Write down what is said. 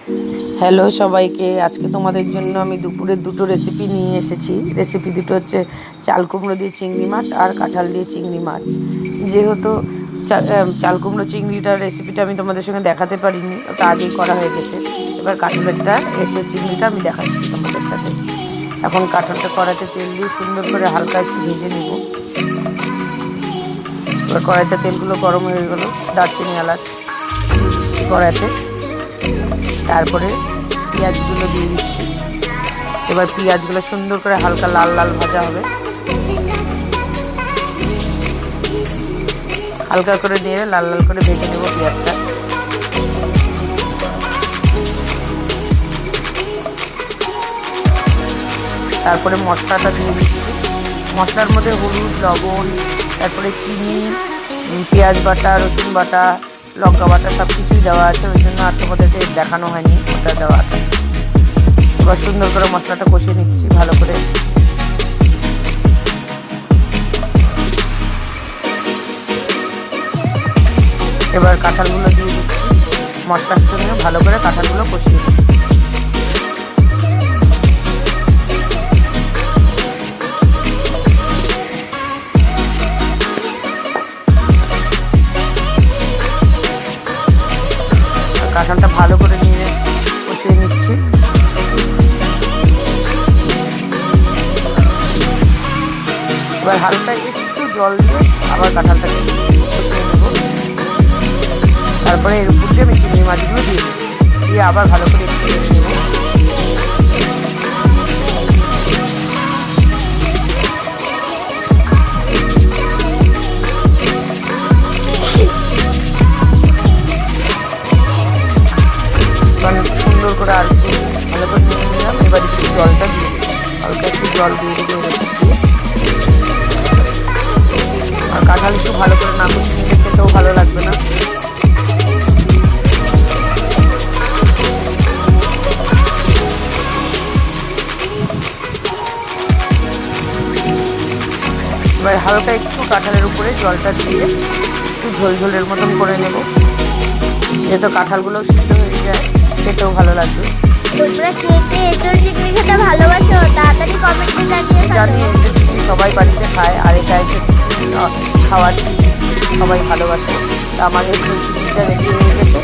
Hello সবাইকে, আজকে তোমাদের জন্য আমি দুপুরের দুটো রেসিপি নিয়ে এসেছি। রেসিপি দুটো হচ্ছে চাল কুমড়ো দিয়ে চিংড়ি মাছ আর কাঁঠাল দিয়ে চিংড়ি মাছ। যেহেতু চাল কুমড়ো চিংড়িটার রেসিপিটা আমি তোমাদের সঙ্গে দেখাতে পারিনি, ওটা আগেই করা হয়ে গেছে। এবার কাঁঠালেরটা এসে চিংড়িটা আমি দেখাচ্ছি তোমাদের সাথে। এখন কাঁঠালটা কড়াইতে তেল দিয়ে সুন্দর করে হালকা একটু ভেজে নেব। এবার কড়াইতে তেলগুলো গরম হয়ে গেল, দারচিনি এলাচ কড়াইতে, তারপরে পেঁয়াজগুলো দিয়ে দিচ্ছি। এবার পেঁয়াজগুলো সুন্দর করে হালকা লাল লাল ভাজা হবে, হালকা করে দিয়ে লাল লাল করে ভেজে নেব পেঁয়াজটা। তারপরে মশলাটা দিয়ে দিচ্ছি। মশলার মধ্যে হলুদ, লবণ, তারপরে চিনি, পেঁয়াজ বাটা, রসুন বাটা, লঙ্কা বাটা সব কিছুই দেওয়া আছে, ওই জন্য আর তোমাদেরকে দেখানো হয়নি ওটা দেওয়া। এবার সুন্দর করে মশলাটা কষিয়ে নিচ্ছি ভালো করে। এবার কাঁঠালগুলো দিয়ে দিচ্ছি, মশলার সঙ্গে ভালো করে কাঁঠালগুলো কষিয়ে দিচ্ছি। কাঁঠালটা ভালো করে নিয়ে কষিয়ে নিচ্ছি। এবার হালকা একটু জল দিয়ে আবার কাঁঠালটাকে কষিয়ে নেব। তারপরে এর উপর দিয়ে আমি চিংড়ি মাছগুলো দিয়ে দিচ্ছি, দিয়ে আবার ভালো করে একটু নেড়ে নেব। সুন্দর করে আর একটু ভালো করে নিয়ে নিলাম। এবার একটু জলটা দিয়ে দেবো, হালকা একটু জল দিয়ে দেবো। আর কাঁঠাল একটু ভালো করে না কষিয়ে নিলে খেতেও ভালো লাগবে না। এবার হালকা একটু কাঁঠালের উপরে জলটা দিয়ে একটু ঝোলঝোলের মতন করে নেব, যেহেতু কাঁঠালগুলোও সিদ্ধ হয়ে যায়, খেতেও ভালো লাগবে। তোমরা কে কে এঁচোড় চিংড়ি খেতে ভালোবাসো তাড়াতাড়ি কমেন্টে জানিয়ে জানি এঁচোড় চিংড়ি সবাই বাড়িতে খায়, আর এটা এঁচোড় চিংড়ি খাওয়ার সবাই ভালোবাসে। তা আমার এঁচোড় চিংড়িটা রেডি হয়ে গেছে।